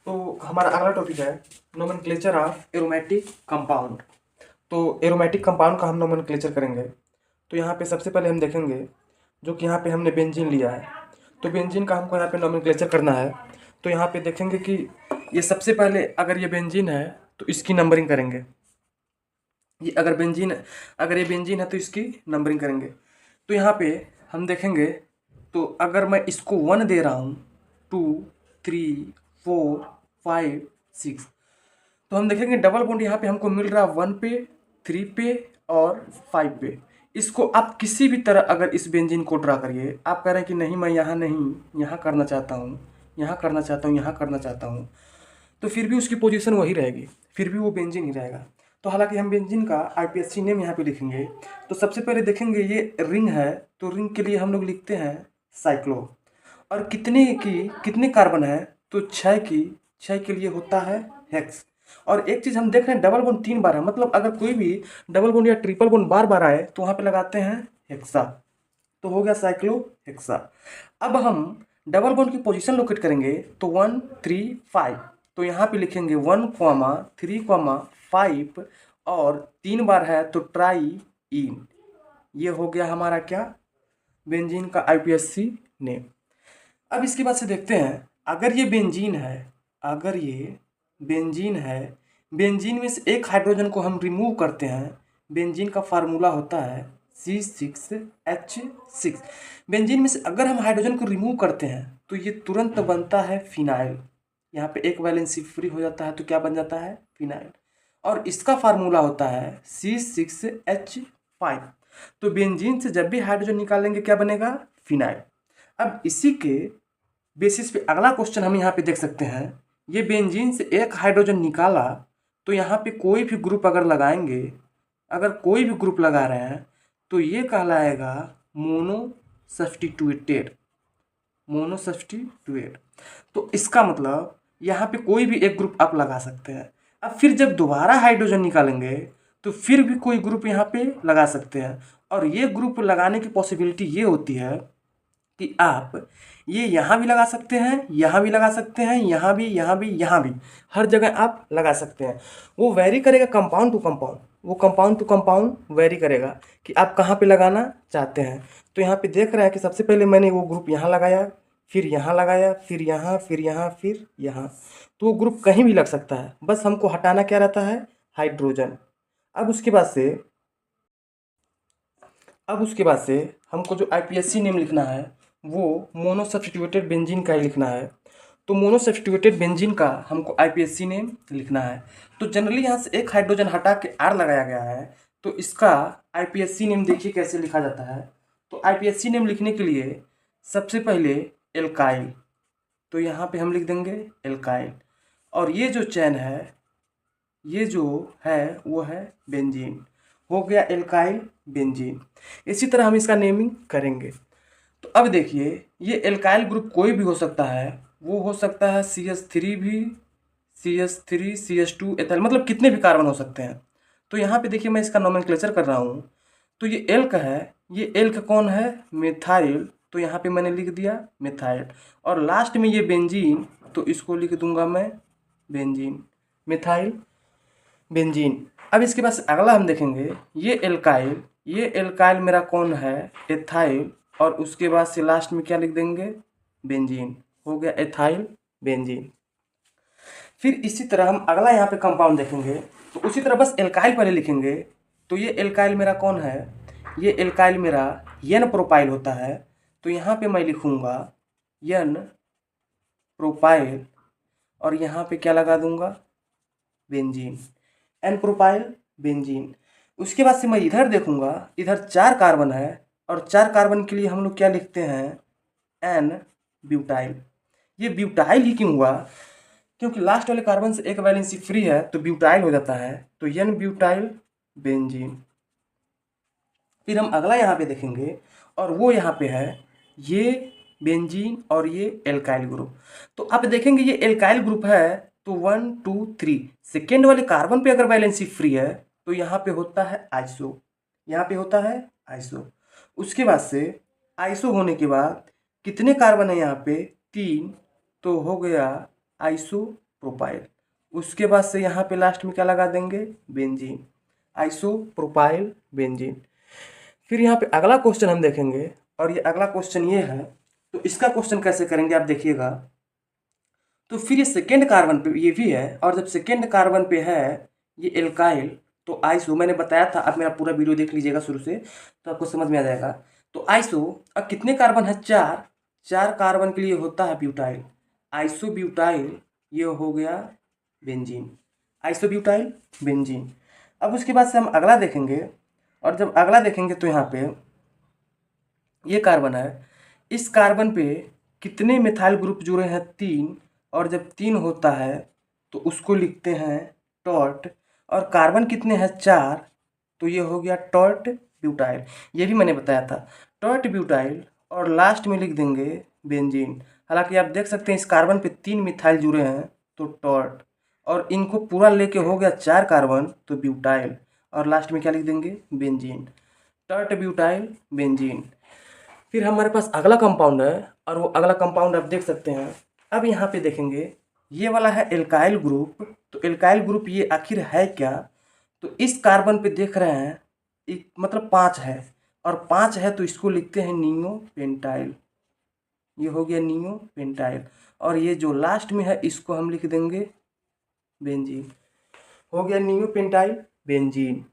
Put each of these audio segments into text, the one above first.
तो हमारा अगला टॉपिक है नोमेनक्लेचर ऑफ एरोमेटिक कंपाउंड। तो एरोमेटिक कंपाउंड का हम नोमेनक्लेचर करेंगे। तो यहाँ पे सबसे पहले हम देखेंगे जो कि यहाँ पे हमने बेंजीन लिया है, तो बेंजीन का हमको यहाँ पे नोमेनक्लेचर करना है। तो यहाँ पे देखेंगे कि ये सबसे पहले अगर ये बेंजीन है तो इसकी नंबरिंग करेंगे। ये अगर ये बेंजीन है तो इसकी नंबरिंग करेंगे। तो यहाँ पे हम देखेंगे, तो अगर मैं इसको 1 दे रहा हूँ, 2, 3, 4, 5, 6, तो हम देखेंगे डबल बॉन्ड यहाँ पे हमको मिल रहा है 1 पे, 3 पे और 5 पे। इसको आप किसी भी तरह अगर इस बेंजीन को ड्रा करिए, आप कह रहे हैं कि नहीं मैं यहाँ नहीं, यहाँ करना चाहता हूँ, यहाँ करना चाहता हूँ, यहाँ करना चाहता हूँ, तो फिर भी उसकी पोजीशन वही रहेगी, फिर भी वो बेंजीन ही रहेगा। तो हालांकि हम बेंजीन का आईपीएससी नेम यहाँ पे लिखेंगे। तो सबसे पहले देखेंगे ये रिंग है, तो रिंग के लिए हम लोग लिखते हैं साइक्लो। और कितने कार्बन है, तो 6 की, 6 के लिए होता है हेक्स। और एक चीज़ हम देख रहे हैं डबल बॉन्ड 3 बार है, मतलब अगर कोई भी डबल बॉन्ड या ट्रिपल बॉन्ड बार बार आए तो वहाँ पे लगाते हैं हेक्सा। तो हो गया साइक्लो हेक्सा। अब हम डबल बॉन्ड की पोजीशन लोकेट करेंगे, तो 1, 3, 5, तो यहाँ पे लिखेंगे 1, 3, 5 और 3 बार है तो ट्राई इन। ये हो गया हमारा क्या, बेंजीन का आईपीएससी नेम। अब इसके बाद से देखते हैं, अगर ये बेंजीन है, अगर ये बेंजीन है, बेंजीन में से एक हाइड्रोजन को हम रिमूव करते हैं। बेंजीन का फार्मूला होता है C6H6। बेंजीन में से अगर हम हाइड्रोजन को रिमूव करते हैं तो ये तुरंत बनता है फिनाइल। यहाँ पे एक वैलेंसी फ्री हो जाता है तो क्या बन जाता है, फिनाइल। और इसका फार्मूला होता है C6H5। तो बेंजीन से जब भी हाइड्रोजन निकालेंगे क्या बनेगा, फिनाइल। अब इसी के बेसिस पे अगला क्वेश्चन हम यहाँ पे देख सकते हैं। ये बेंजीन से एक हाइड्रोजन निकाला, तो यहाँ पे कोई भी ग्रुप अगर लगाएंगे, अगर कोई भी ग्रुप लगा रहे हैं तो ये कहलाएगा मोनो सब्स्टिट्यूटेड। मोनो सब्स्टिट्यूटेड, तो इसका मतलब यहाँ पे कोई भी एक ग्रुप आप लगा सकते हैं। अब फिर जब दोबारा हाइड्रोजन निकालेंगे तो फिर भी कोई ग्रुप यहाँ पे लगा सकते हैं। और ये ग्रुप लगाने की पॉसिबिलिटी ये होती है कि आप ये यहाँ भी लगा सकते हैं, यहाँ भी लगा सकते हैं, यहाँ भी, यहाँ भी, यहाँ भी, हर जगह आप लगा सकते हैं। वो वेरी करेगा कंपाउंड टू कंपाउंड, वो कंपाउंड टू कंपाउंड वेरी करेगा कि आप कहाँ पे लगाना चाहते हैं। तो यहाँ पे देख रहे हैं कि सबसे पहले मैंने वो ग्रुप यहाँ लगाया, फिर यहाँ लगाया, फिर यहाँ, फिर यहाँ, फिर यहाँ, तो वो ग्रुप कहीं भी लग सकता है, बस हमको हटाना क्या रहता है, हाइड्रोजन। अब उसके बाद से हमको जो आईपीएससी नेम लिखना है वो मोनो सब्स्टिट्यूटेड बेंजीन का ही लिखना है। तो मोनो सब्स्टिट्यूटेड बेंजीन का हमको आईपीएससी नेम लिखना है। तो जनरली यहाँ से एक हाइड्रोजन हटा के आर लगाया गया है, तो इसका आईपीएससी नेम देखिए कैसे लिखा जाता है। तो आईपीएससी नेम लिखने के लिए सबसे पहले एल्काइल, तो यहाँ पे हम लिख देंगे एल्काइल। और ये जो चैन है, ये जो है वो है बेंजीन। हो गया एल्काइल बेंजीन। इसी तरह हम इसका नेमिंग करेंगे। तो अब देखिए, ये एल्काइल ग्रुप कोई भी हो सकता है, वो हो सकता है CH3 भी, CH3, CH2 एथाइल, मतलब कितने भी कार्बन हो सकते हैं। तो यहाँ पे देखिए मैं इसका नोमेनक्लेचर कर रहा हूँ। तो ये एल्क है, ये एल्क कौन है, मिथाइल, तो यहाँ पे मैंने लिख दिया मिथाइल। और लास्ट में ये बेंजीन, तो इसको लिख दूंगा मैं बेंजीन, मिथाइल बेंजीन। अब इसके पास अगला हम देखेंगे, ये एल्काइल मेरा कौन है, एथाइल, और उसके बाद से लास्ट में क्या लिख देंगे, बेंजीन। हो गया एथाइल बेंजीन। फिर इसी तरह हम अगला यहाँ पे कंपाउंड देखेंगे, तो उसी तरह बस एल्काइल पहले लिखेंगे। तो ये एल्काइल मेरा कौन है, ये एल्काइल मेरा एन प्रोपाइल होता है। तो यहाँ पे मैं लिखूँगा एन प्रोपाइल, और यहाँ पे क्या लगा दूंगा, बेंजीन, एन प्रोपाइल बेंजीन। उसके बाद से मैं इधर देखूंगा, इधर 4 कार्बन है, और 4 कार्बन के लिए हम लोग क्या लिखते हैं, एन ब्यूटाइल। ये ब्यूटाइल ही क्यों हुआ, क्योंकि लास्ट वाले कार्बन से एक वैलेंसी फ्री है तो ब्यूटाइल हो जाता है। तो एन ब्यूटाइल बेंजीन। फिर हम अगला यहाँ पे देखेंगे, और वो यहाँ पे है ये बेंजीन और ये एल्काइल ग्रुप। तो आप देखेंगे ये एल्काइल ग्रुप है, तो 1, 2, 3 सेकेंड वाले कार्बन पे अगर वैलेंसी फ्री है तो यहाँ पे होता है आइसो, यहाँ पे होता है आइसो। उसके बाद से आइसो होने के बाद कितने कार्बन है यहाँ पे, 3, तो हो गया आइसो प्रोपाइल। उसके बाद से यहाँ पे लास्ट में क्या लगा देंगे, बेंजीन, आइसोप्रोपाइल बेंजीन। फिर यहाँ पे अगला क्वेश्चन हम देखेंगे, और ये अगला क्वेश्चन ये है, तो इसका क्वेश्चन कैसे करेंगे आप देखिएगा। तो फिर ये सेकेंड कार्बन पे ये भी है, और जब सेकेंड कार्बन पे है ये एल्काइल, तो आइसो, मैंने बताया था, आप मेरा पूरा वीडियो देख लीजिएगा शुरू से तो आपको समझ में आ जाएगा। तो आइसो, अब कितने कार्बन है, 4, 4 कार्बन के लिए होता है ब्यूटाइल, आइसोब्यूटाइल, ये हो गया बेंजीन, आइसोब्यूटाइल बेंजीन। अब उसके बाद से हम अगला देखेंगे, और जब अगला देखेंगे तो यहाँ पे ये कार्बन है, इस कार्बन पे कितने मिथाइल ग्रुप जुड़े हैं, 3, और जब 3 होता है तो उसको लिखते हैं टॉर्ट, और कार्बन कितने हैं, 4, तो ये हो गया टॉर्ट ब्यूटाइल। ये भी मैंने बताया था, टॉर्ट ब्यूटाइल, और लास्ट में लिख देंगे बेंजीन। हालांकि आप देख सकते हैं इस कार्बन पे 3 मिथाइल जुड़े हैं तो टॉर्ट, और इनको पूरा लेके हो गया 4 कार्बन तो ब्यूटाइल, और लास्ट में क्या लिख देंगे, बेंजीन, टॉर्ट ब्यूटाइल बेंजीन। फिर हमारे पास अगला कंपाउंड है, और वो अगला कंपाउंड आप देख सकते हैं। अब यहाँ पे देखेंगे ये वाला है एल्काइल ग्रुप, तो एल्काइल ग्रुप ये आखिर है क्या, तो इस कार्बन पे देख रहे हैं एक मतलब 5 है, और 5 है तो इसको लिखते हैं नियो पेंटाइल, ये हो गया नियो पेंटाइल, और ये जो लास्ट में है इसको हम लिख देंगे बेंजीन, हो गया नियो पेंटाइल बेंजीन।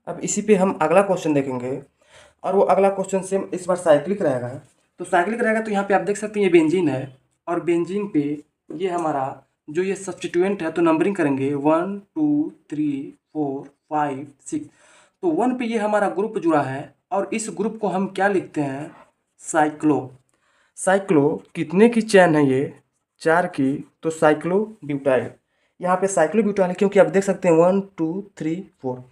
अब इसी पे हम अगला क्वेश्चन देखेंगे, और वो अगला क्वेश्चन सेम इस बार साइक्लिक रहेगा। तो साइक्लिक रहेगा तो यहाँ पे आप देख सकते हैं ये बेंजीन है, और बेंजीन पे ये हमारा जो ये सब्स्टिट्यूएंट है, तो नंबरिंग करेंगे 1 2 3 4 5 6, तो 1 पे ये हमारा ग्रुप जुड़ा है, और इस ग्रुप को हम क्या लिखते हैं, साइक्लो। साइक्लो कितने की चैन है ये, 4 की, तो साइक्लो ब्यूटाइल। यहाँ पे साइक्लो ब्यूटाइल है क्योंकि आप देख सकते हैं 1 2 3 4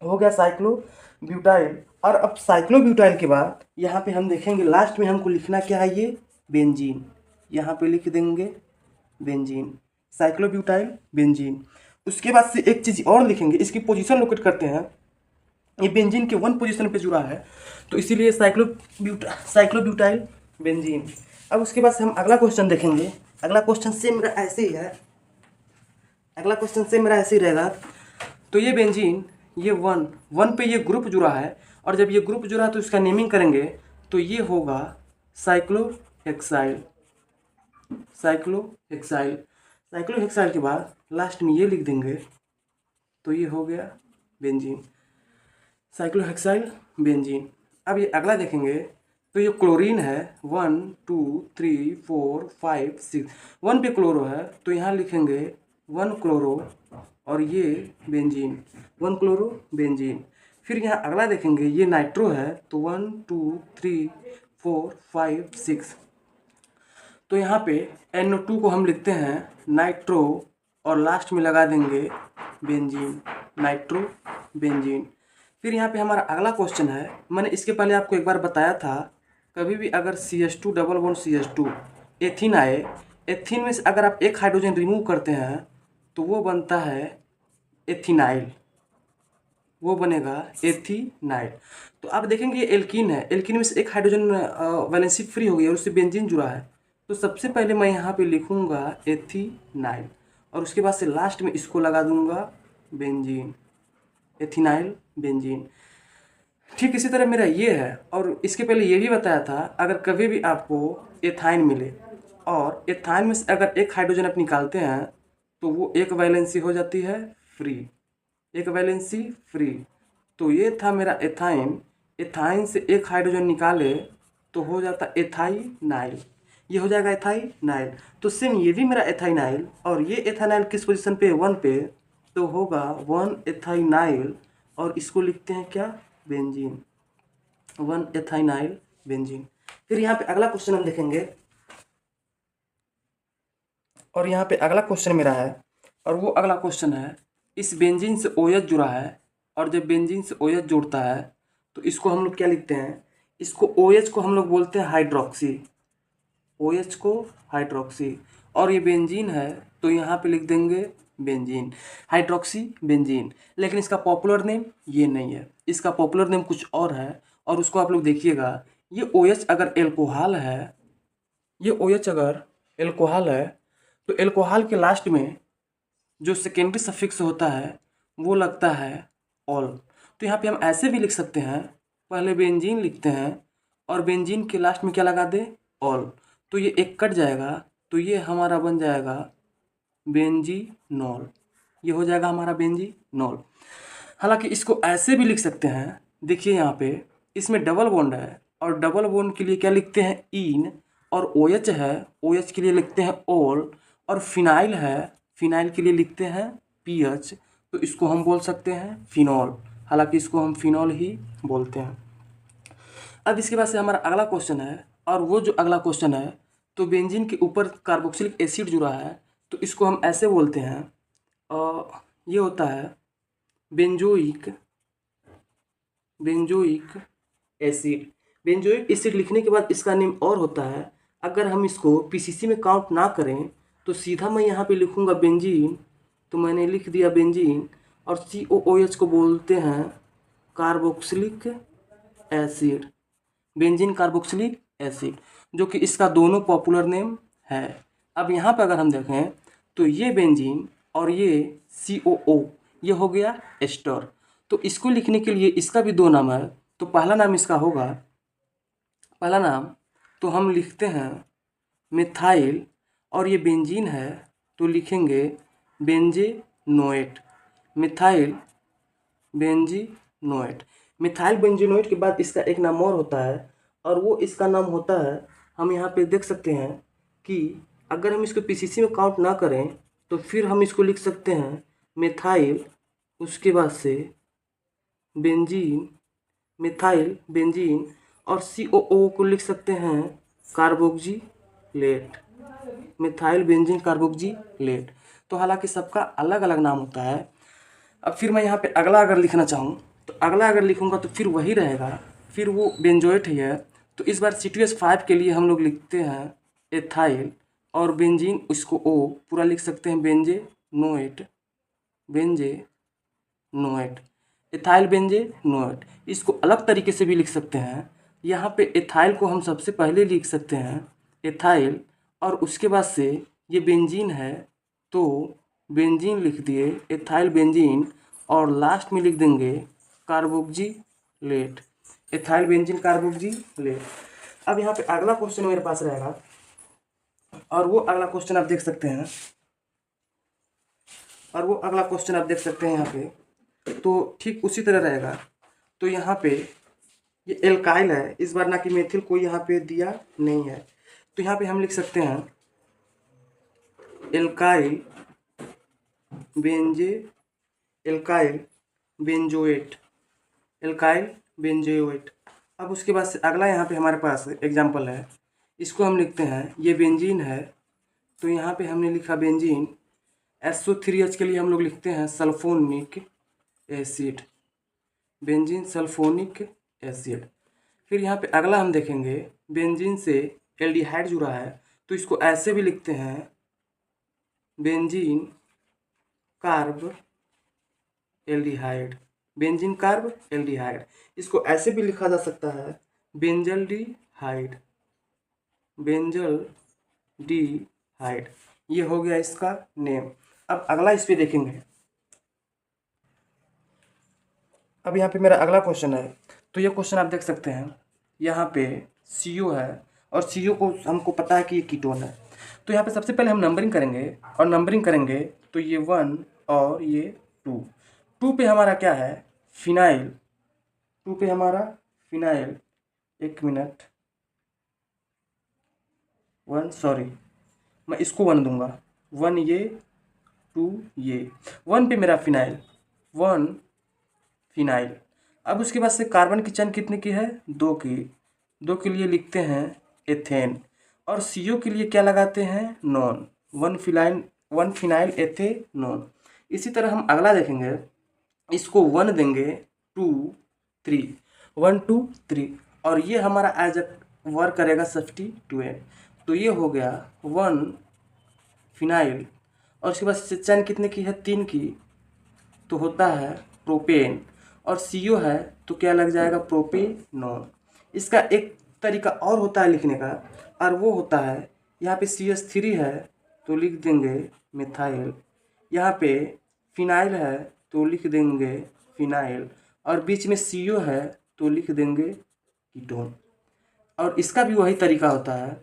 हो गया साइक्लो ब्यूटाइल। और अब साइक्लो ब्यूटाइल के बाद यहाँ पे हम देखेंगे लास्ट में हमको लिखना क्या है, ये बेंजीन, यहाँ पे लिख देंगे बेंजीन, साइक्लो ब्यूटाइल बेंजीन। उसके बाद से एक चीज़ और लिखेंगे, इसकी पोजीशन लोकेट करते हैं, ये बेंजीन के 1 पोजीशन पे जुड़ा है, तो इसीलिए साइक्लो ब्यूटाइल बेंजीन। अब उसके बाद से हम अगला क्वेश्चन देखेंगे, अगला क्वेश्चन से मेरा ऐसे ही है, अगला क्वेश्चन से मेरा ऐसे ही रहेगा। तो ये बेंजीन, ये 1 पे ये ग्रुप जुड़ा है, और जब ये ग्रुप जुड़ा तो इसका नेमिंग करेंगे, तो ये होगा साइक्लोहेक्साइल, साइक्लोहेक्साइल, साइक्लोहेक्साइल के बाद लास्ट में ये लिख देंगे, तो ये हो गया बेंजीन, साइक्लोहेक्साइल बेंजीन। अब ये अगला देखेंगे, तो ये क्लोरीन है, 1 2 3 4 5 6, 1 पे क्लोरो है तो यहाँ लिखेंगे 1 क्लोरो, और ये बेंजीन, 1 क्लोरो बेंजीन। फिर यहाँ अगला देखेंगे, ये नाइट्रो है, तो 1 2 3 4 5 6, तो यहाँ पे NO2 को हम लिखते हैं नाइट्रो, और लास्ट में लगा देंगे बेंजीन, नाइट्रो बेंजीन। फिर यहाँ पे हमारा अगला क्वेश्चन है, मैंने इसके पहले आपको एक बार बताया था, कभी भी अगर CH2 double bond CH2 ethene आए, एथीन में से अगर आप एक हाइड्रोजन रिमूव करते हैं तो वो बनता है एथिनाइल, वो बनेगा एथिनाइल। तो आप देखेंगे ये एल्कीन है, एल्कीन में से एक हाइड्रोजन वैलेंसी फ्री हो गई और उससे बेंजीन जुड़ा है, तो सबसे पहले मैं यहाँ पे लिखूँगा एथिनाइल, और उसके बाद से लास्ट में इसको लगा दूंगा बेंजीन, एथिनाइल बेंजीन। ठीक इसी तरह मेरा ये है, और इसके पहले ये भी बताया था, अगर कभी भी आपको एथाइन मिले और एथाइन में से अगर एक हाइड्रोजन आप निकालते हैं तो वो एक वैलेंसी हो जाती है फ्री, एक वैलेंसी फ्री। तो ये था मेरा एथाइन, एथाइन से एक हाइड्रोजन निकाले तो हो जाता एथाइनाइल, ये हो जाएगा एथाइनाइल। तो सेम ये भी मेरा एथाइनाइल, और ये एथाइनाइल किस पोजीशन पे, 1 पे, तो होगा 1 एथाइनाइल, और इसको लिखते हैं क्या, बेंजीन, 1 एथाइनाइल बेंजीन। फिर यहाँ पे अगला क्वेश्चन हम देखेंगे, और यहाँ पे अगला क्वेश्चन मेरा है, और वो अगला क्वेश्चन है, इस बेंजीन से OH जुड़ा है, और जब बेंजीन से OH जुड़ता है तो इसको हम लोग क्या लिखते हैं, इसको OH को हम लोग बोलते हैं हाइड्रोक्सी, OH को हाइड्रोक्सी, और ये बेंजीन है तो यहाँ पे लिख देंगे बेंजीन, हाइड्रोक्सी बेंजीन। लेकिन इसका पॉपुलर नेम ये नहीं है, इसका पॉपुलर नेम कुछ और है, और उसको आप लोग देखिएगा। ये OH अगर एल्कोहल है, ये OH अगर एल्कोहल है तो एल्कोहल के लास्ट में जो सेकेंडरी सफिक्स होता है वो लगता है ऑल। तो यहाँ पे हम ऐसे भी लिख सकते हैं, पहले बेंजीन लिखते हैं और बेंजीन के लास्ट में क्या लगा दे, ऑल। तो ये एक कट जाएगा, तो ये हमारा बन जाएगा बेंजीनॉल। ये हो जाएगा हमारा बेंजीनॉल। हालांकि इसको ऐसे भी लिख सकते हैं, देखिए यहाँ पे इसमें डबल बॉन्ड है और डबल बॉन्ड के लिए क्या लिखते हैं, इन, और OH है, OH के लिए लिखते हैं ऑल, और फिनाइल है, फिनाइल के लिए लिखते हैं PH, तो इसको हम बोल सकते हैं फिनॉल। हालांकि इसको हम फिनॉल ही बोलते हैं। अब इसके बाद से हमारा अगला क्वेश्चन है, और वो जो अगला क्वेश्चन है, तो बेंजीन के ऊपर कार्बोक्सिलिक एसिड जुड़ा है, तो इसको हम ऐसे बोलते हैं, और ये होता है बेंजोइक एसिड। बेंजोइक एसिड लिखने के बाद इसका नेम और होता है, अगर हम इसको PCC में काउंट ना करें तो सीधा मैं यहाँ पे लिखूँगा बेंजीन, तो मैंने लिख दिया बेंजीन, और COOH को बोलते हैं carboxylic acid, benzene carboxylic acid, जो कि इसका दोनों पॉपुलर नेम है। अब यहाँ पर अगर हम देखें तो ये बेंजीन और ये COO, ये हो गया एस्टर। तो इसको लिखने के लिए इसका भी दो नाम है, तो पहला नाम इसका होगा, पहला नाम तो हम लिखते हैं मिथाइल, और ये बेंजीन है तो लिखेंगे बेंजेनोएट, मिथाइल बेंजीनोएट। मिथाइल बेंजीनोएट के बाद इसका एक नाम और होता है, और वो इसका नाम होता है, हम यहाँ पे देख सकते हैं कि अगर हम इसको PCC में काउंट ना करें तो फिर हम इसको लिख सकते हैं मिथाइल, उसके बाद से बेंजीन, मिथाइल बेंजीन, और COO को लिख सकते हैं कार्बोक्जिलेट, मिथाइल बेंजीन कार्बोक्जिलेट। तो हालांकि सबका अलग अलग नाम होता है। अब फिर मैं यहाँ पे अगला अगर लिखना चाहूँ तो अगला अगर लिखूँगा तो फिर वही रहेगा, फिर वो बेंजोएट ही है। तो इस बार C2H5 के लिए हम लोग लिखते हैं एथाइल, और बेंजीन उसको O पूरा लिख सकते हैं बेंजेनोएट, एथाइल बेंजेनोएट। इसको अलग तरीके से भी लिख सकते हैं, यहाँ पे एथाइल को हम सबसे पहले लिख सकते हैं एथाइल, और उसके बाद से ये बेंजीन है तो बेंजीन लिख दिए, एथाइल बेंजीन, और लास्ट में लिख देंगे कार्बोक्जिलेट, एथाइल बेंजीन कार्बोक्जिलेट। अब यहाँ पे अगला क्वेश्चन मेरे पास रहेगा, और वो अगला क्वेश्चन आप देख सकते हैं, यहाँ पे तो ठीक उसी तरह रहेगा। तो यहाँ पे ये एल्काइल है, इस बार ना कि मेथिल कोई यहाँ पे दिया नहीं है, तो यहाँ पे हम लिख सकते हैं एल्काइल बेंजोएट। अब उसके बाद से अगला यहाँ पे हमारे पास एग्जाम्पल है, इसको हम लिखते हैं, ये बेंजीन है तो यहाँ पे हमने लिखा बेंजीन, SO3H के लिए हम लोग लिखते हैं sulphonic acid, benzene sulphonic acid. फिर यहाँ पे अगला हम देखेंगे, बेंजीन से एल्डिहाइड जुड़ा है तो इसको ऐसे भी लिखते हैं benzene carb aldehyde, benzene carb aldehyde. इसको ऐसे भी लिखा जा सकता है बेंजल्डिहाइड, ये हो गया इसका नेम। अब अगला इस पे देखेंगे, अब यहाँ पे मेरा अगला क्वेश्चन है, तो ये क्वेश्चन आप देख सकते हैं, यहाँ पे CO है, और CO को हमको पता है कि ये कीटोन है। तो यहाँ पे सबसे पहले हम नंबरिंग करेंगे, और नंबरिंग करेंगे तो ये 1 और ये 2 पे हमारा क्या है, फिनाइल, 2 पे हमारा फिनाइल, एक मिनट, 1 सॉरी मैं इसको 1 दूंगा, 1 ये 2 ये, 1 पे मेरा फिनाइल, 1 फिनाइल। अब उसके बाद से कार्बन की चेन कितने की है, 2 की, 2 के लिए लिखते हैं एथेन, और CO के लिए क्या लगाते हैं, नॉन, 1 फिनाइल एथेनॉन। इसी तरह हम अगला देखेंगे, इसको 1 देंगे, 2 3, 1 2 3, और ये हमारा एज अ वर्क करेगा सब्स्टिट्यूएंट, तो ये हो गया 1 फिनाइल, और उसके बाद से चेन कितने की है, 3 की, तो होता है प्रोपेन, और CO है तो क्या लग जाएगा, प्रोपेनॉन। इसका एक तरीका और होता है लिखने का, और वो होता है यहाँ पे CH3 है तो लिख देंगे मिथाइल, यहाँ पे फिनाइल है तो लिख देंगे फिनाइल, और बीच में CO है तो लिख देंगे कीटोन। और इसका भी वही तरीका होता है,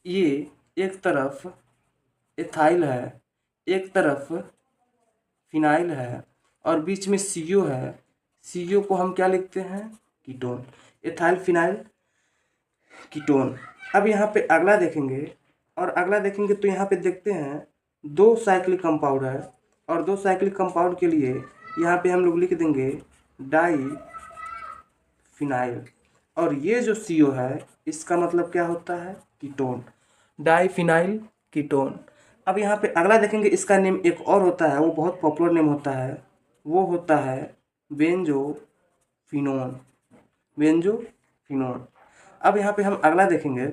ये एक तरफ एथाइल है, एक तरफ फिनाइल है, और बीच में CO है। CO को हम क्या लिखते हैं? कीटोन। Ethyl phenyl ketone. अब यहाँ पे अगला देखेंगे, और अगला देखेंगे तो यहाँ पे देखते हैं 2 साइक्लिक कंपाउंड है, और 2 साइक्लिक कंपाउंड के लिए यहाँ पे हम लोग लिख देंगे डाई फिनाइल, और ये जो CO है इसका मतलब क्या होता है? Ketone, di phenyl ketone. अब यहाँ पे अगला देखेंगे, इसका नेम एक और होता है, वो बहुत पॉपुलर नेम होता है, वो होता है बेंजोफिनोन, बेंजोफिनोन। अब यहाँ पे हम अगला देखेंगे,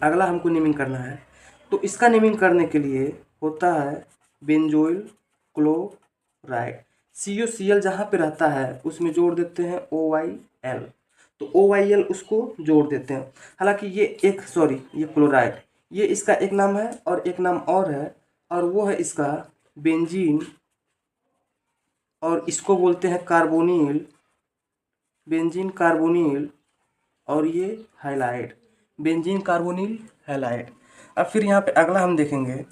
अगला हमको नेमिंग करना है, तो इसका नेमिंग करने के लिए होता है बेंजोइल क्लोराइड। COCl जहाँ पे रहता है उसमें जोड़ देते हैं OYl, तो OYl उसको जोड़ देते हैं। हालांकि ये ये क्लोराइड, ये इसका एक नाम है और एक नाम और है, और वो है इसका बेंजीन, और इसको बोलते हैं कार्बोनिल, बेंजीन कार्बोनिल, और ये हाइलाइड, बेंजीन कार्बोनिल हैलाइड। अब फिर यहाँ पे अगला हम देखेंगे,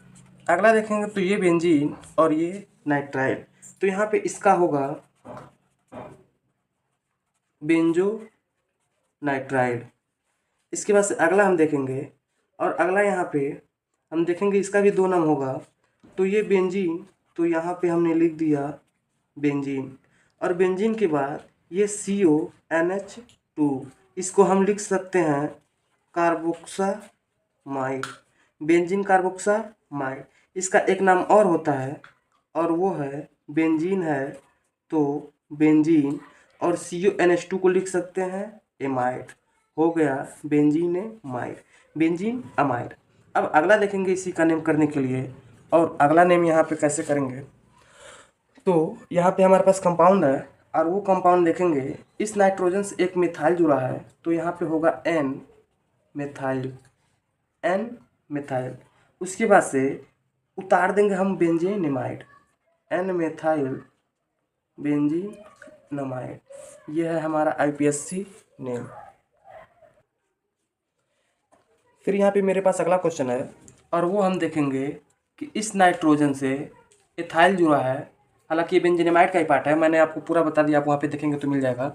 अगला देखेंगे तो ये बेंजीन और ये नाइट्राइल, तो यहाँ पे इसका होगा बेंजो नाइट्राइड। इसके बाद से अगला हम देखेंगे, और अगला यहाँ पे हम देखेंगे इसका भी 2 नाम होगा, तो ये बेंजीन, तो यहाँ पे हमने लिख दिया बेंजीन, और बेंजीन के बाद ये CONH2, इसको हम लिख सकते हैं कार्बोक्सामाइड, बेंजीन कार्बोक्सामाइड। इसका एक नाम और होता है, और वो है बेंजीन है तो बेंजीन, और CONH2 को लिख सकते हैं एमाइड, हो गया बेंजीनेमाइड, बेंजीन अमाइड। अब अगला देखेंगे इसी का नेम करने के लिए, और अगला नेम यहाँ पे कैसे करेंगे, तो यहाँ पे हमारे पास कंपाउंड है, और वो कंपाउंड देखेंगे, इस नाइट्रोजन से एक मिथाइल जुड़ा है तो यहाँ पे होगा N मिथाइल, N मिथाइल। उसके बाद से उतार देंगे हम बेंजीनेमाइड, N मिथाइल बेंजीनमाइड। यह है हमारा IPSC नेम। फिर यहाँ पे मेरे पास अगला क्वेश्चन है, और वो हम देखेंगे कि इस नाइट्रोजन से एथाइल जुड़ा है, हालांकि ये बेंजीनेमाइड का ही पार्ट है, मैंने आपको पूरा बता दिया, आप वहाँ पे देखेंगे तो मिल जाएगा।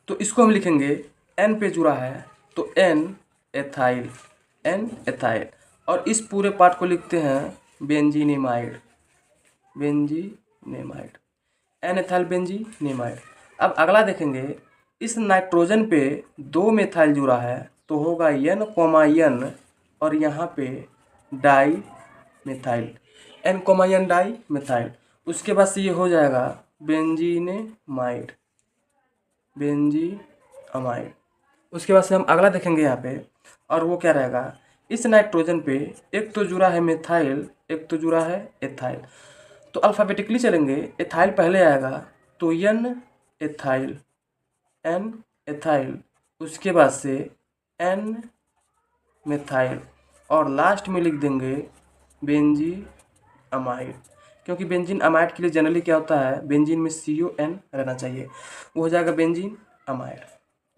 तो इसको हम लिखेंगे N पे जुड़ा है तो N एथाइल, N एथाइल, और इस पूरे पार्ट को लिखते हैं बेंजीनेमाइड, बेंजीनेमाइड, N एथाइल बेंजीनेमाइड। अब अगला देखेंगे, इस नाइट्रोजन पे 2 मेथाइल जुड़ा है तो होगा N, और यहाँ पे di methyl, N, di methyl. उसके बाद से ये हो जाएगा बेंजीनेमाइड, बेंजीअमाइड। उसके बाद से हम अगला देखेंगे यहाँ पे, और वो क्या रहेगा, इस नाइट्रोजन पे एक तो जुड़ा है मिथाइल, एक तो जुड़ा है एथाइल, तो अल्फ़ाबेटिकली चलेंगे, एथाइल पहले आएगा तो N एथाइल, N एथाइल, उसके बाद से N मिथाइल, और लास्ट में लिख देंगे बेंजीअमाइड, क्योंकि बेंजीन अमाइड के लिए जनरली क्या होता है, बेंजीन में CON रहना चाहिए, वो हो जाएगा बेंजीन अमाइड।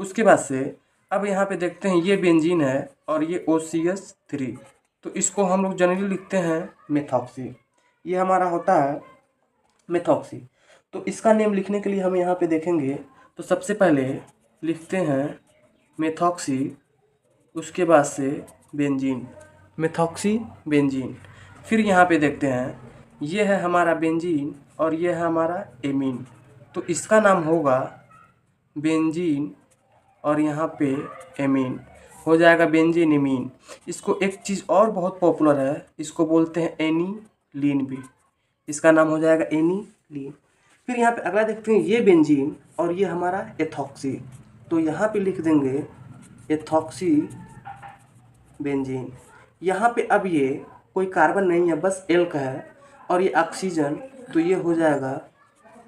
उसके बाद से अब यहाँ पे देखते हैं, ये बेंजीन है और ये OCH3, तो इसको हम लोग जनरली लिखते हैं मेथॉक्सी, ये हमारा होता है मेथॉक्सी। तो इसका नेम लिखने के लिए हम यहाँ पे देखेंगे, तो सबसे पहले लिखते हैं मेथॉक्सी, उसके बाद से बेंजीन, मेथॉक्सी बेंजीन। फिर यहाँ पे देखते हैं, ये है हमारा बेंजीन और ये है हमारा एमीन, तो इसका नाम होगा बेंजीन, और यहाँ पे एमीन, हो जाएगा बेंजीन एमीन। इसको एक चीज़ और बहुत पॉपुलर है, इसको बोलते हैं एनीलीन भी, इसका नाम हो जाएगा एनीलीन। फिर यहाँ पे अगला देखते हैं, ये बेंजीन और ये हमारा एथॉक्सी, तो यहाँ पे लिख देंगे एथॉक्सी बेंजीन। यहाँ पे अब ये कोई कार्बन नहीं है, बस एल्क है, और ये ऑक्सीजन, तो ये हो जाएगा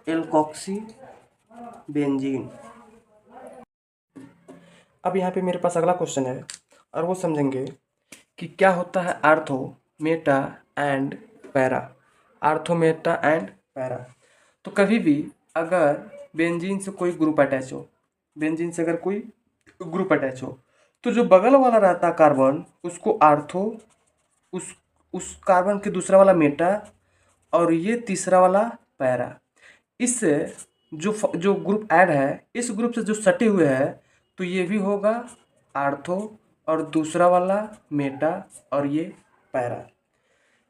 एल्कोक्सी बेंजीन। अब यहाँ पे मेरे पास अगला क्वेश्चन है, और वो समझेंगे कि क्या होता है ortho, Meta and para. Ortho, Meta and para. तो कभी भी अगर बेंजीन से कोई ग्रुप अटैच हो, बेंजीन से अगर कोई ग्रुप अटैच हो, तो जो बगल वाला रहता है कार्बन उसको आर्थो, उस कार्बन के दूसरा वाला मेटा और ये तीसरा वाला पैरा। इससे जो ग्रुप ऐड है इस ग्रुप से जो सटे हुए हैं तो ये भी होगा आर्थो और दूसरा वाला मेटा और ये पैरा।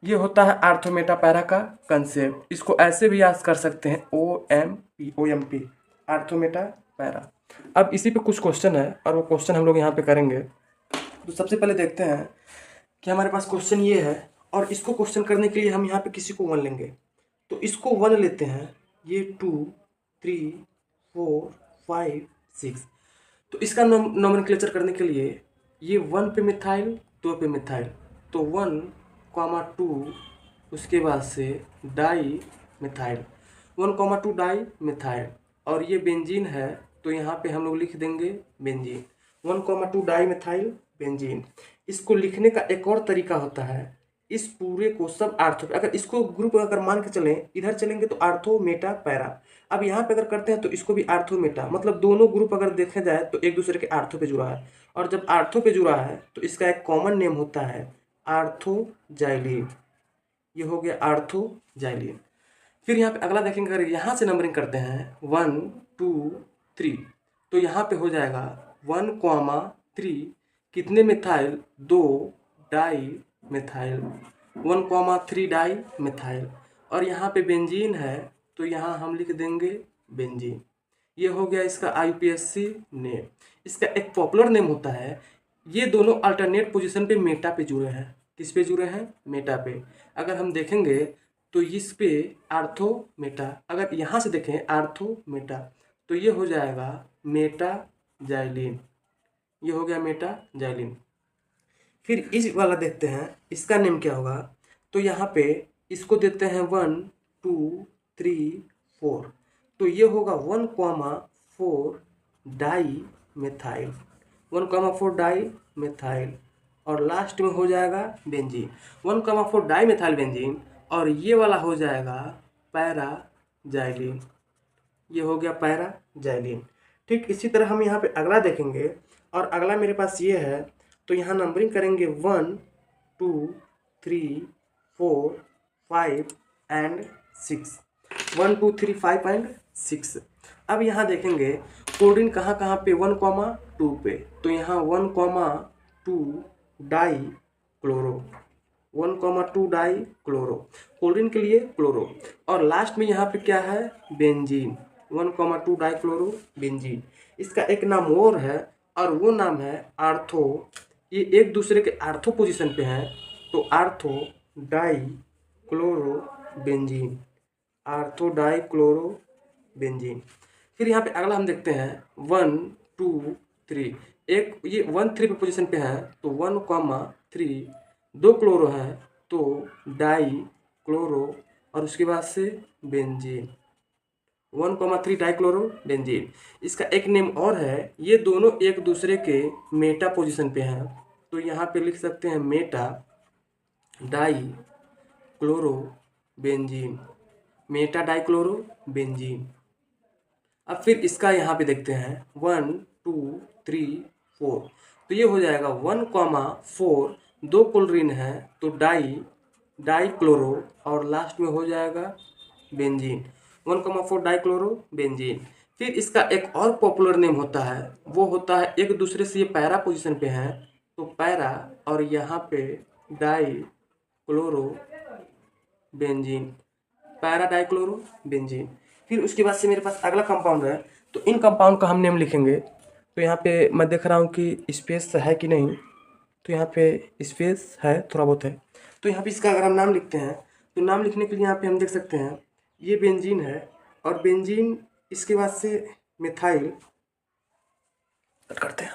ये होता है आर्थो मेटा पैरा का कंसेप्ट। इसको ऐसे भी याद कर सकते हैं OMP, आर्थो मेटा पैरा। अब इसी पे कुछ क्वेश्चन है और वो क्वेश्चन हम लोग यहाँ पे करेंगे। तो सबसे पहले देखते हैं कि हमारे पास क्वेश्चन ये है और इसको क्वेश्चन करने के लिए हम यहाँ पे किसी को 1 लेंगे। तो इसको 1 लेते हैं, ये 2 3 4 5 6। तो इसका नोमेनक्लेचर करने के लिए ये 1 पे मिथाइल, 2 पे मिथाइल, तो 1,2 उसके बाद से डाई मिथाइल, 1,2 डाई मिथाइल। और ये बेंजीन है तो यहाँ पे हम लोग लिख देंगे बेंजीन, 1,2 डाई मिथाइल बेंजीन। इसको लिखने का एक और तरीका होता है, इस पूरे को सब आर्थो पे, अगर इसको ग्रुप अगर मान के चलें, इधर चलेंगे तो आर्थो मेटा पैरा। अब यहाँ पे अगर करते हैं तो इसको भी आर्थो मेटा, मतलब दोनों ग्रुप अगर देखा जाए तो एक दूसरे के आर्थो पे जुड़ा है। और जब आर्थो पे जुड़ा है तो इसका एक कॉमन नेम होता है आर्थोजाइलिन। ये हो गया आर्थोजाइलिन। फिर यहाँ पे अगला देखेंगे, अगर यहाँ से नंबरिंग करते हैं 1 2 3, तो यहाँ पे हो जाएगा 1,3 कितने methyl, 2 di methyl, 1,3 di methyl. और यहाँ पे बेंजीन है तो यहाँ हम लिख देंगे बेंजीन। ये हो गया इसका IUPAC नेम। इसका एक पॉपुलर नेम होता है, ये दोनों अल्टरनेट पोजीशन पे मेटा पे जुड़े हैं। किस पे जुड़े हैं? मेटा पे। अगर हम देखेंगे तो इस पे आर्थो मेटा, अगर यहाँ से देखें आर्थो मेटा तो ये हो जाएगा मेटा जाइलिन। ये हो गया मेटा जाइलिन। फिर इस वाला देखते हैं इसका नेम क्या होगा, तो यहाँ पे इसको देते हैं 1 2 3 4, तो ये होगा 1,4 डाई मिथाइल, 1,4 डाई मिथाइल। और लास्ट में हो जाएगा बेंजीन, 1,4 डाई मिथाइल बेंजीन। और ये वाला हो जाएगा पैरा जाइलिन। ये हो गया पैरा जाइलिन। ठीक इसी तरह हम यहाँ पे अगला देखेंगे, और अगला मेरे पास ये है, तो यहाँ नंबरिंग करेंगे 1 2 3 4 5 एंड 6, 1 2 3 5 एंड 6। अब यहाँ देखेंगे क्लोरीन कहाँ पे, 1,2 पे, तो यहाँ 1,2 die chloro, 1,2 die chloro, chlorine के लिए क्लोरो। और लास्ट में यहाँ पे क्या है, बेंजीन, 1,2 डाई क्लोरो बेंजीन। इसका एक नाम और है और वो नाम है आर्थो। ये एक दूसरे के आर्थो पोजीशन पे हैं, तो ortho die chloro benzene, ortho die chloro benzene. फिर यहाँ पे अगला हम देखते हैं 1 2 3, एक ये 1 3 पे पोजीशन पे है, तो 1,3 दो क्लोरो है तो डाई क्लोरो, और उसके बाद से बेंजीन, 1,3 डाइक्लोरो बेंजीन। इसका एक नेम और है, ये दोनों एक दूसरे के मेटा पोजीशन पे हैं, तो यहाँ पे लिख सकते हैं Meta die chloro benzene, Meta die chloro benzene. अब फिर इसका यहाँ पे देखते हैं 1 2 3 4, तो ये हो जाएगा 1,4 दो क्लोरीन है तो डाई क्लोरो, और लास्ट में हो जाएगा बेंजीन, 1,4 डाइक्लोरो बेंजीन। फिर इसका एक और पॉपुलर नेम होता है, वो होता है एक दूसरे से ये पैरा पोजीशन पे हैं, तो पैरा, और यहाँ पे die chloro benzene, para die chloro benzene. फिर उसके बाद से मेरे पास अगला कंपाउंड है, तो इन कंपाउंड का हम नेम लिखेंगे। तो यहाँ पे मैं देख रहा हूँ कि स्पेस है कि नहीं, तो यहाँ पे स्पेस है, थोड़ा बहुत है। तो यहाँ पे इसका अगर हम नाम लिखते हैं, तो नाम लिखने के लिए यहाँ पे हम देख सकते हैं ये बेंजीन है, और बेंजीन इसके बाद से मिथाइल कट करते हैं।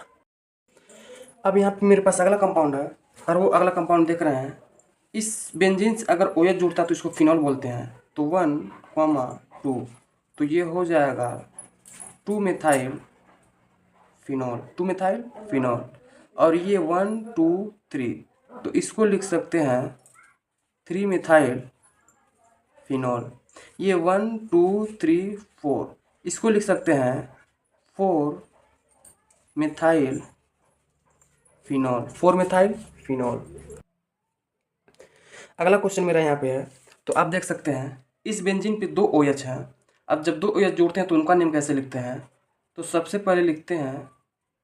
अब यहाँ पे मेरे पास अगला कंपाउंड है, और वो अगला कंपाउंड देख रहे हैं, इस बेंजीन से अगर OH जुड़ता है तो इसको फिनॉल बोलते हैं, तो 1,2, तो ये हो जाएगा 2 मिथाइल फिनॉल, 2 मिथाइल फिनॉल। और ये 1 2 3, तो इसको लिख सकते हैं 3 मिथाइल फिनॉल। ये 1 2 3 4, इसको लिख सकते हैं 4 मिथाइल फिनॉल, 4 मिथाइल फिनॉल। अगला क्वेश्चन मेरा यहाँ पे है, तो आप देख सकते हैं इस बेंजीन पे 2 OH हैं। अब जब 2 OH जोड़ते हैं तो उनका नेम कैसे लिखते हैं? तो सबसे पहले लिखते हैं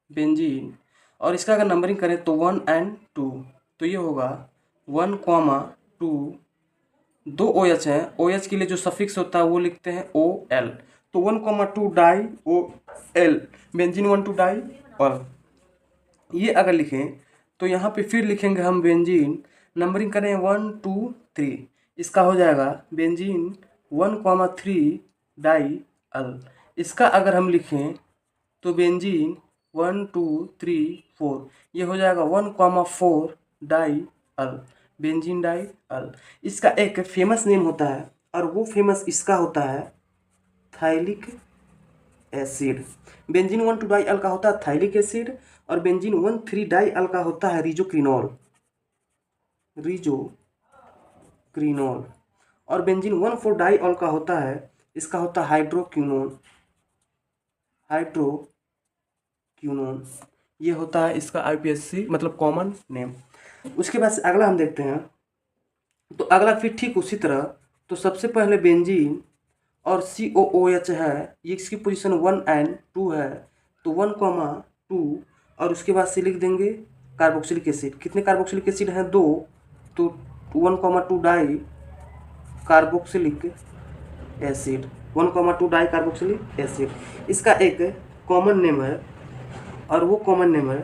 बेंजीन, और इसका अगर नंबरिंग करें तो 1 और 2, तो ये होगा 1, 2। 2 OH हैं, OH के लिए जो सफिक्स होता है वो लिखते हैं OL, तो 1, 2 di OL, benzene 1 2 di OL। ये अगर लिखें तो यहाँ पे फिर लिखेंगे हम बेंजीन, नंबरिंग करें 1 2 3, इसका हो जाएगा बेंजीन 1, 3 डाई अल। इसका अगर हम लिखें तो बेंजीन 1 2 3 4, ये हो जाएगा 1, 4 डाई अल, बेंजीन डाई अल। इसका एक फेमस नेम होता है और वो फेमस इसका होता है थाइलिक एसिड। बेंजीन 1 2 डाई अल का होता है थाइलिक एसिड, और बेंजीन 1 3 डाई अल का होता है रिजोक्रिनॉल, और बेंजीन 1 4 डाई अल का होता है, इसका होता है हाइड्रोक्विनोन। ये होता है इसका IPSC मतलब कॉमन नेम। उसके बाद से अगला हम देखते हैं, तो अगला फिर ठीक उसी तरह, तो सबसे पहले बेंजीन और COOH है, ये इसकी पोजीशन 1 और 2 है, तो 1, 2, और उसके बाद से लिख देंगे कार्बोक्सिलिक एसिड। कितने कार्बोक्सिलिक एसिड हैं? 2, तो 1, 2 di carboxylic acid, 1, 2 di carboxylic acid. इसका एक कॉमन नेम है और वो कॉमन नेम है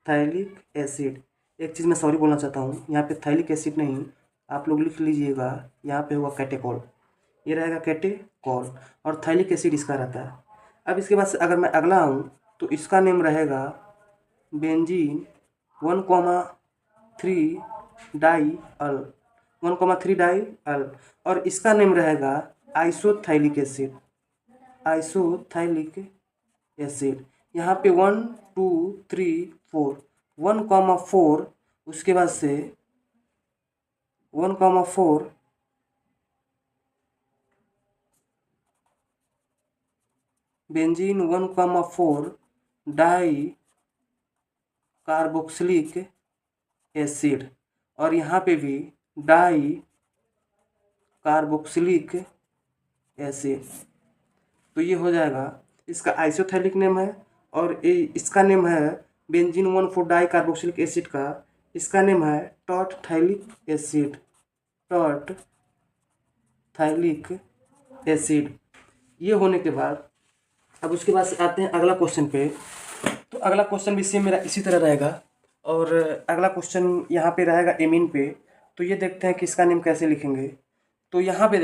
थाइलिक एसिड, एक चीज़ मैं सॉरी बोलना चाहता हूँ, यहाँ पे थाइलिक एसिड नहीं, आप लोग लिख लीजिएगा, यहाँ पे होगा कैटेकॉल, ये रहेगा कैटेकॉल, और थाइलिक एसिड इसका रहता है। अब इसके बाद से अगर मैं अगला आऊँ तो इसका नेम रहेगा बेंजीन 1, 3 डाई अल, 1, 3 डाई अल, और इसका नेम रहेगा आइसोथाइलिक एसिड। यहाँ पे 1 2 3 4, 1, 4, उसके बाद से 1, 4 बेंजीन 1, 4 डाई कार्बोक्सिलिक एसिड, और यहाँ पे भी डाई कार्बोक्सिलिक एसिड, तो ये हो जाएगा इसका आइसोथैलिक नेम है, और इसका नेम है बेंजीन 1 4 डाई कार्बोक्सिलिक एसिड का, इसका नेम है टॉट थाइलिक एसिड। ये होने के बाद अब उसके बाद से आते हैं अगला क्वेश्चन पे, तो अगला क्वेश्चन भी सेम मेरा इसी तरह रहेगा, और अगला क्वेश्चन यहाँ पे रहेगा एमीन पे। तो ये देखते हैं कि इसका नेम कैसे लिखेंगे। तो यहाँ पे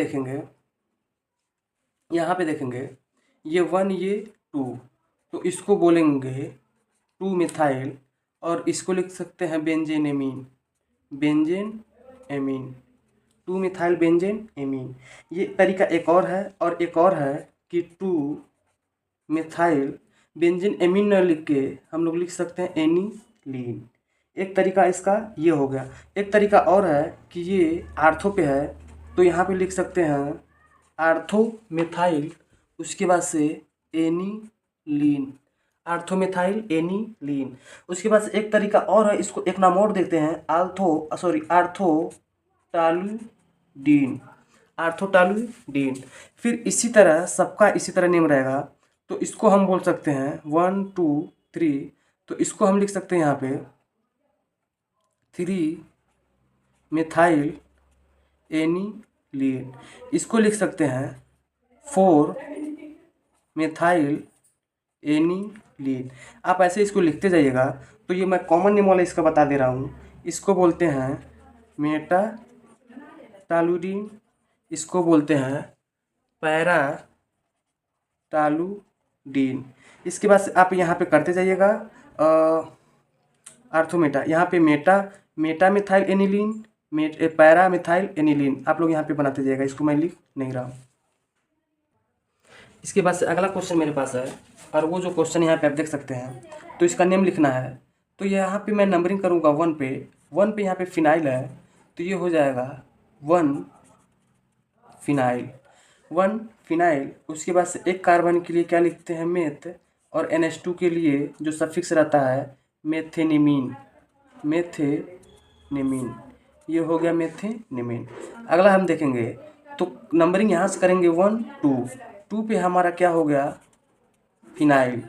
देखेंगे ये 1 ये 2, तो इसको बोलेंगे 2 मिथाइल, और इसको लिख सकते हैं benzene amine, 2 methyl benzene amine. ये तरीका एक और है, और एक और है कि 2 मिथाइल बेंजीन एमीन न लिख के हम लोग लिख सकते हैं एनिलीन। एक तरीका इसका ये हो गया। एक तरीका और है कि ये आर्थो पे है, तो यहाँ पे लिख सकते हैं आर्थो मिथाइल, उसके बाद से एनिलीन, आर्थोमिथाइल एनिलीन। उसके बाद से एक तरीका और है, इसको एक नाम और देते हैं आर्थोटालुडीन। फिर इसी तरह सबका इसी तरह नेम रहेगा, तो इसको हम बोल सकते हैं 1 2 3, तो इसको हम लिख सकते हैं यहाँ पे 3 मिथाइल एनिलीन, इसको लिख सकते हैं 4 मिथाइल एनिलीन। आप ऐसे इसको लिखते जाइएगा। तो ये मैं कॉमन नेम वाला इसका बता दे रहा हूँ, इसको बोलते हैं मेटाटालुडीन, इसको बोलते हैं पैराटालुडीन। इसके बाद आप यहाँ पे करते जाइएगा आर्थोमेटा, यहाँ पे Meta methyl aniline, para methyl aniline, आप लोग यहाँ पे बनाते जाइएगा, इसको मैं लिख नहीं रहा हूँ। इसके बाद से अगला क्वेश्चन मेरे पास है, और वो जो क्वेश्चन यहाँ पे आप देख सकते हैं, तो इसका नेम लिखना है। तो यहाँ पे मैं नंबरिंग करूँगा 1 पे, 1 पे यहाँ पे फिनाइल है, तो ये हो जाएगा 1 फिनाइल, 1 फिनाइल। उसके बाद से एक कार्बन के लिए क्या लिखते हैं, मेथ, और NH2 के लिए जो सफिक्स रहता है मेथेनिमीन, मेथेनिमीन, ये हो गया मेथेनिमीन। अगला हम देखेंगे तो नंबरिंग यहाँ से करेंगे 1 2, 2 पे हमारा क्या हो गया, फिनाइल,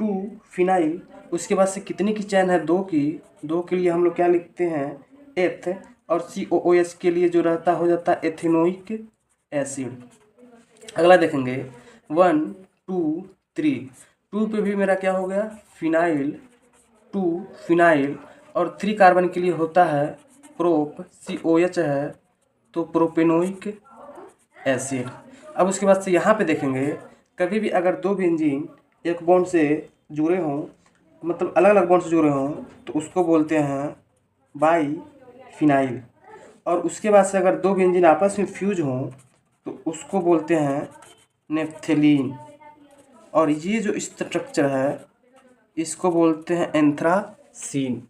2 फिनाइल। उसके बाद से कितनी की चैन है, 2 की, 2 के लिए हम लोग क्या लिखते हैं, एथ, और COOS के लिए जो रहता हो जाता है एथेनोइक एसिड। अगला देखेंगे 1 2 3, 2 पे भी मेरा क्या हो गया, फिनाइल, 2 फिनाइल, और 3 कार्बन के लिए होता है प्रोप, COH है तो प्रोपेनोइक एसिड। अब उसके बाद से यहाँ पे देखेंगे, कभी भी अगर दो बेंजीन एक बॉन्ड से जुड़े हों, मतलब अलग अलग बॉन्ड से जुड़े हों, तो उसको बोलते हैं बाई फिनाइल। और उसके बाद से अगर दो बेंजीन आपस में फ्यूज हों तो उसको बोलते हैं नेफ्थेलीन। और ये जो स्ट्रक्चर है इसको बोलते हैं एंथ्रासीन।